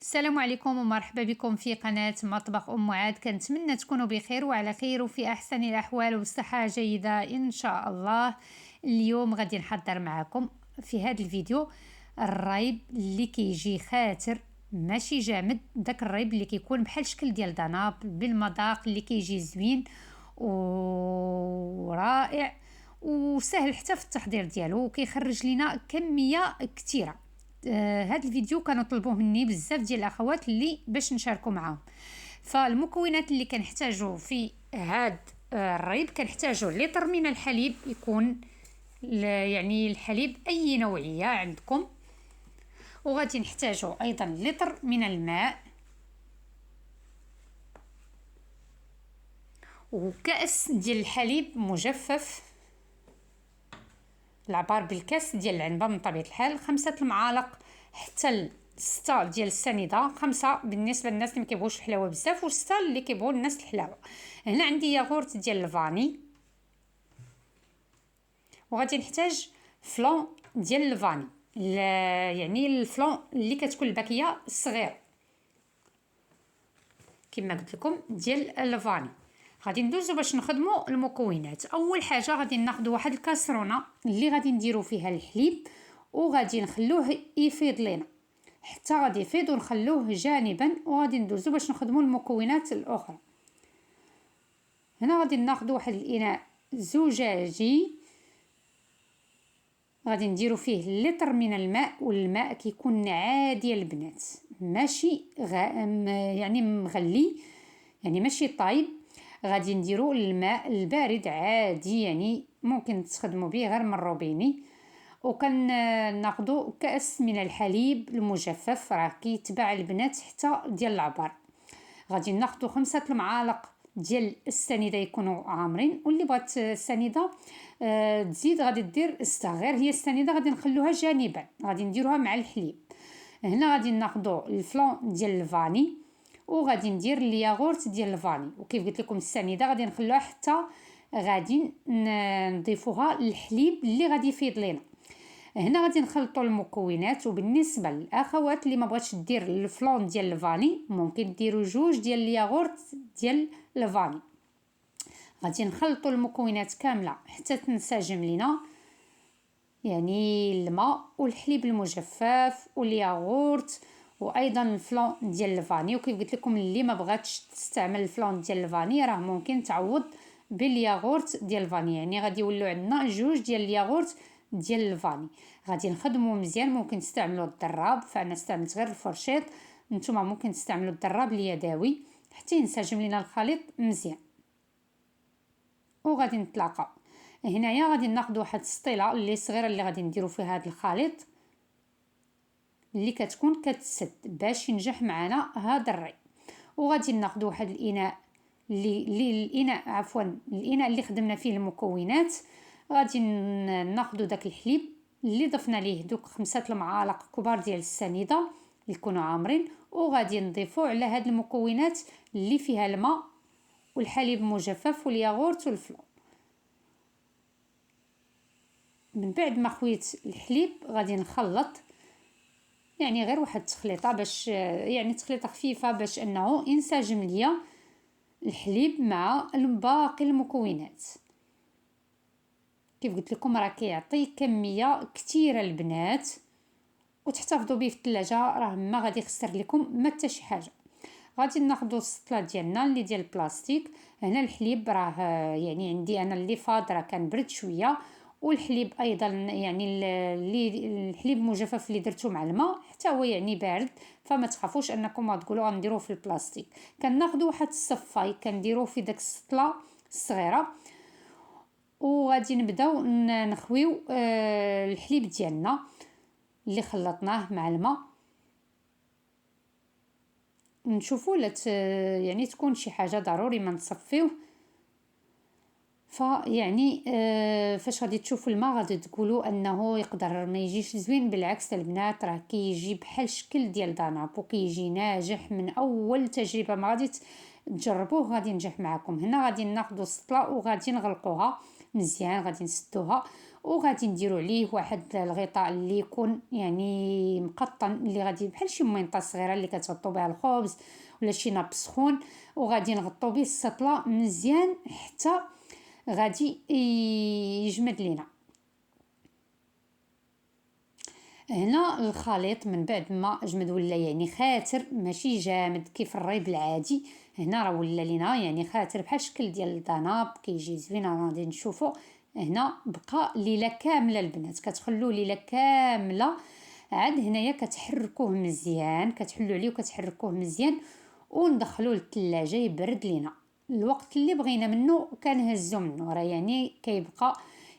السلام عليكم ومرحبا بكم في قناة مطبخ أم معاد. كنتمنى تكونوا بخير وعلى خير وفي أحسن الأحوال وبصحة جيدة إن شاء الله. اليوم غادي نحضر معكم في هذا الفيديو الريب اللي كيجي خاتر ماشي جامد، داك الريب اللي كيكون بحال شكل ديال دناب بالمذاق اللي كيجي زوين ورائع وسهل حتى في التحضير ديالو وكيخرج لنا كمية كتيرة. هذا الفيديو كانوا طلبوه مني بزاف ديال الاخوات اللي باش نشاركوا معاهم. فالمكونات اللي كنحتاجو في هذا الريب، كنحتاجو لتر من الحليب، يكون يعني الحليب اي نوعيه عندكم، وغادي نحتاجو ايضا لتر من الماء وكأس ديال الحليب مجفف، العبار بالكاس ديال العنبه من طبيعه الحال، 5 المعالق حتى 6 ديال السنيده، 5 بالنسبه للناس اللي ما كيبغوش الحلاوه بزاف و6 اللي كيبغوا الناس الحلاوه. هنا عندي ياغورت ديال الفاني، وغادي نحتاج فلون ديال الفاني، يعني الفلون اللي كتكون الباكيه الصغيره كما قلت لكم ديال الفاني. غادي ندوزو باش نخدموا المكونات. اول حاجه غادي ناخذ واحد الكاسرونه اللي غادي نديرو فيها الحليب وغادي نخلوه يفيض لنا حتى غادي يفيض ونخلوه جانبا، وغادي ندوزو باش نخدموا المكونات الاخرى. هنا غادي ناخذ واحد الاناء زجاجي، غادي نديرو فيه لتر من الماء، والماء كيكون عادي البنات، ماشي يعني مغلي، يعني ماشي طايب. غادي نديرو الماء البارد عادي، يعني ممكن تستخدموا به غير من الروبيني. ناخذوا كأس من الحليب المجفف، راه كيتباع البنات حتى ديال العبار. غادي ناخذوا 5 المعالق ديال السنيده يكونوا عامرين، واللي بغات السنيده تزيد غادي دير 6، غير هي السنيده غادي نخلوها جانبا، غادي نديروها مع الحليب. هنا غادي ناخذوا الفلون ديال الفاني، وغادي ندير الياغورت ديال الفاني، وكيف قلت لكم السنيده غادي نخلوها حتى غادي نضيفوها للحليب اللي غادي يفيض لنا. هنا غادي نخلطوا المكونات، وبالنسبه للاخوات اللي ما بغاتش دير الفلون ديال الفاني ممكن ديروا 2 ديال الياغورت ديال الفاني. غادي نخلطوا المكونات كامله حتى تنسجم لنا، يعني الماء والحليب المجفف والياغورت وايضا الفلون ديال الفاني. وكيف قلت لكم اللي ما بغاتش تستعمل الفلون ديال الفاني راه ممكن تعوض بالياغورت ديال الفاني، يعني غادي يولوا عندنا 2 ديال الياغورت ديال الفاني. غادي نخدموا مزيان، ممكن تستعملوا الضراب، فانا استعملت غير الفرشيط، نتوما ممكن تستعملوا الضراب اليدوي حتى ينسجم لنا الخليط مزيان. وغادي نتلاقاو هنايا. غادي ناخذ واحد السطيله اللي صغيره اللي غادي نديروا فيها هذا الخليط اللي كتكون كتسد باش ينجح معنا هذا الري. وغادي ناخذ واحد الاناء الاناء اللي خدمنا فيه المكونات. غادي ناخذ داك الحليب اللي ضفنا ليه دوك 5 المعالق كبار ديال السنيده اللي يكونوا عامرين، وغادي نضيفوا على هاد المكونات اللي فيها الماء والحليب المجفف والياغورت والفلون. من بعد ما خويت الحليب غادي نخلط، يعني غير واحد التخليطه باش يعني تخليطه خفيفه باش انه ينسجم ليا الحليب مع باقي المكونات. كيف قلت لكم راه كيعطي كميه كثيره البنات، وتحتفظوا به في الثلاجه، راه ما غادي يخسر لكم ما حتى شي حاجه. غادي ناخذوا السطله ديالنا اللي ديال البلاستيك. هنا الحليب راه يعني عندي انا اللي فاض راه كان برد شويه، والحليب ايضا يعني اللي الحليب المجفف اللي درتو مع الماء حتى هو يعني بارد، فما تخافوش انكم تقولوا غنديروه في البلاستيك. كناخذوا واحد الصفاي كنديروه في داك السطله الصغيره، وغادي نبداو نخويو الحليب ديالنا اللي خلطناه مع الماء. نشوفوا يعني تكون شي حاجه ضروري ما نصفيوه، فيعني فاش غادي تشوفوا الماء غادي تقولوا انه يقدر ما يجيش زوين. بالعكس البنات راه كيجي بحال شكل ديال داناب وكيجي ناجح من اول تجربه، ما غادي تجربوه غادي ينجح معكم. هنا غادي ناخذوا السطله وغادي نغلقوها مزيان، غادي نسدوها وغادي نديرو عليه واحد الغطاء اللي يكون يعني مقطن، اللي غادي بحال شي مينطه صغيره اللي كتغطوا بها الخبز ولا شي ناب سخون، وغادي نغطوا به السطله مزيان حتى غادي يجمد لينا. هنا الخليط من بعد ما جمد ولا يعني خاتر ماشي جامد كيف الريب العادي، هنا راه ولا لينا يعني خاتر بحال الشكل ديال الضناب كيجي زوين. غادي نشوفوا هنا بقى ليله كامله البنات، كتخلوه ليله كامله. عاد هنايا كتحركوه مزيان، كتحلوا عليه وكتحركوه مزيان وندخلوه للثلاجه يبرد لينا الوقت اللي بغينا منه كنهزو منه. راه يعني كيبقى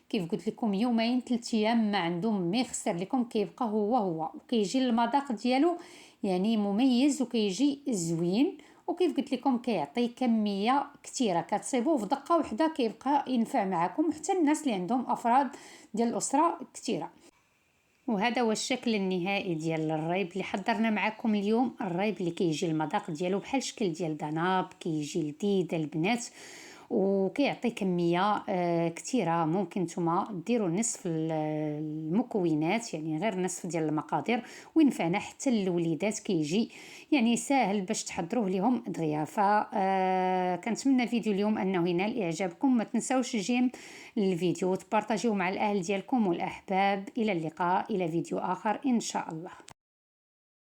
كيف قلت لكم يومين 3 ايام ما عندهم ما يخسر لكم، كيبقى هو وكيجي المذاق ديالو يعني مميز وكيجي زوين. وكيف قلت لكم كيعطي كميه كثيره، كتصيبوه في دقه واحده كيبقى ينفع معكم حتى الناس اللي عندهم افراد ديال الاسره كثيره. وهذا هو الشكل النهائي ديال الريب اللي حضرنا معكم اليوم. الريب اللي كيجي المذاق ديالو بحال الشكل ديال دناب، كيجي لذيذ البنات وكيعطي كميه كثيره. ممكن نتوما ديروا نصف المكونات يعني غير نصف ديال المقادير وينفعنا حتى الوليدات، كيجي يعني ساهل باش تحضروه لهم دغيا. كنتمنى الفيديو اليوم انه ينال اعجابكم. ما تنساوش جيم الفيديو وتبارطاجيوه مع الاهل ديالكم والاحباب. الى اللقاء، الى فيديو اخر ان شاء الله.